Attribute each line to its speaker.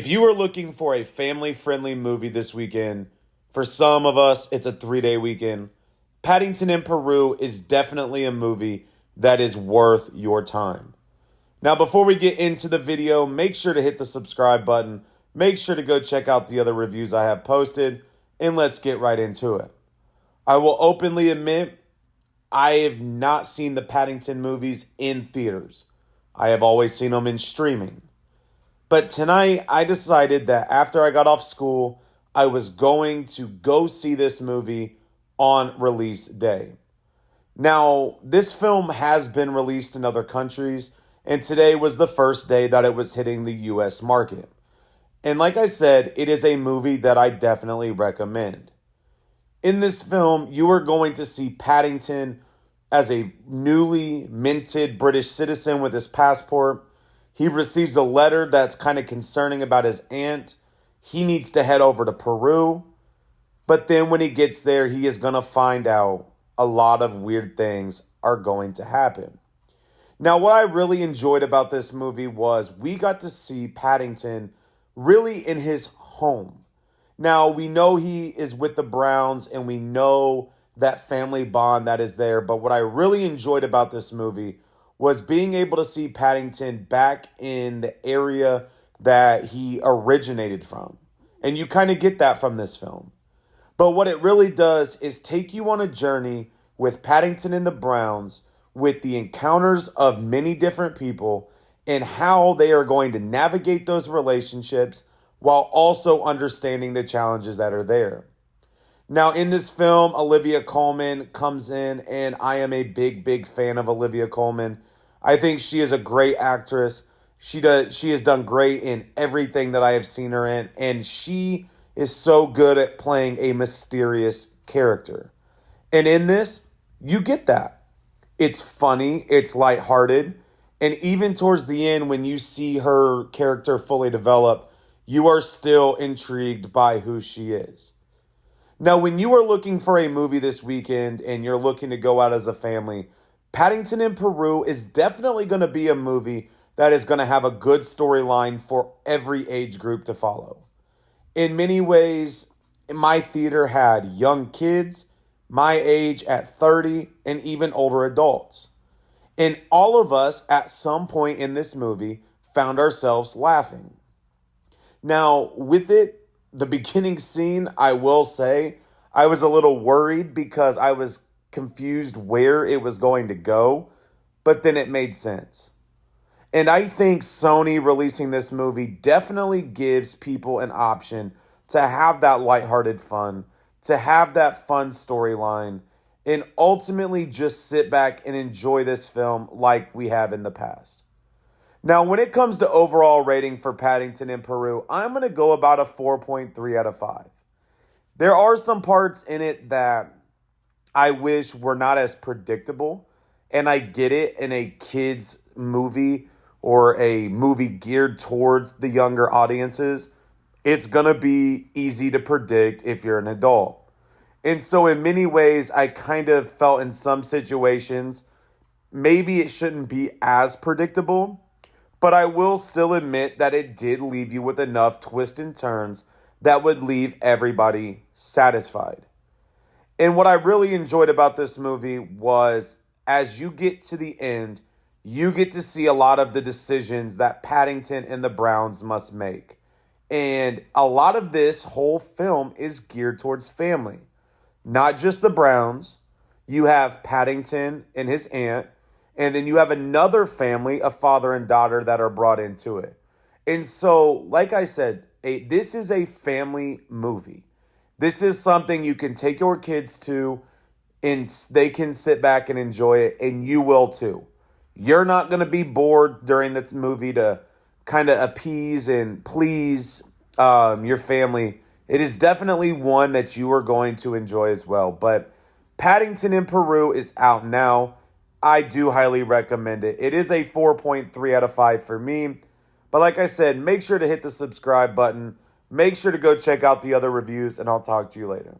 Speaker 1: If you are looking for a family-friendly movie this weekend, for some of us, it's a 3-day weekend, Paddington in Peru is definitely a movie that is worth your time. Now, before we get into the video, make sure to hit the subscribe button. Make sure to go check out the other reviews I have posted, and let's get right into it. I will openly admit, I have not seen the Paddington movies in theaters. I have always seen them in streaming. But tonight, I decided that after I got off school, I was going to go see this movie on release day. Now, this film has been released in other countries, and today was the first day that it was hitting the US market. And like I said, it is a movie that I definitely recommend. In this film, you are going to see Paddington as a newly minted British citizen with his passport. He receives a letter that's kind of concerning about his aunt. He needs to head over to Peru. But then when he gets there, he is going to find out a lot of weird things are going to happen. Now, what I really enjoyed about this movie was we got to see Paddington really in his home. Now, we know he is with the Browns and we know that family bond that is there. But what I really enjoyed about this movie was being able to see Paddington back in the area that he originated from. And you kind of get that from this film. But what it really does is take you on a journey with Paddington and the Browns with the encounters of many different people and how they are going to navigate those relationships while also understanding the challenges that are there. Now, in this film, Olivia Colman comes in, and I am a big fan of Olivia Colman. I think she is a great actress. She has done great in everything that I have seen her in, and she is so good at playing a mysterious character. And in this, you get that. It's funny, it's lighthearted, and even towards the end, when you see her character fully develop, you are still intrigued by who she is. Now, when you are looking for a movie this weekend and you're looking to go out as a family, Paddington in Peru is definitely going to be a movie that is going to have a good storyline for every age group to follow. In many ways, my theater had young kids, my age at 30, and even older adults. And all of us at some point in this movie found ourselves laughing. Now, with it, the beginning scene, I will say, I was a little worried because I was confused where it was going to go, but then it made sense. And I think Sony releasing this movie definitely gives people an option to have that lighthearted fun, to have that fun storyline, and ultimately just sit back and enjoy this film like we have in the past. Now, when it comes to overall rating for Paddington in Peru, I'm going to go about a 4.3 out of 5. There are some parts in it that I wish were not as predictable, and I get it in a kid's movie or a movie geared towards the younger audiences. It's going to be easy to predict if you're an adult. And so in many ways, I kind of felt in some situations, maybe it shouldn't be as predictable. But I will still admit that it did leave you with enough twists and turns that would leave everybody satisfied. And what I really enjoyed about this movie was as you get to the end, you get to see a lot of the decisions that Paddington and the Browns must make. And a lot of this whole film is geared towards family. Not just the Browns. You have Paddington and his aunt. And then you have another family, a father and daughter, that are brought into it. And so, like I said, this is a family movie. This is something you can take your kids to, and they can sit back and enjoy it, and you will too. You're not going to be bored during this movie to kind of appease and please your family. It is definitely one that you are going to enjoy as well. But Paddington in Peru is out now. I do highly recommend it. It is a 4.3 out of 5 for me. But like I said, make sure to hit the subscribe button. Make sure to go check out the other reviews, and I'll talk to you later.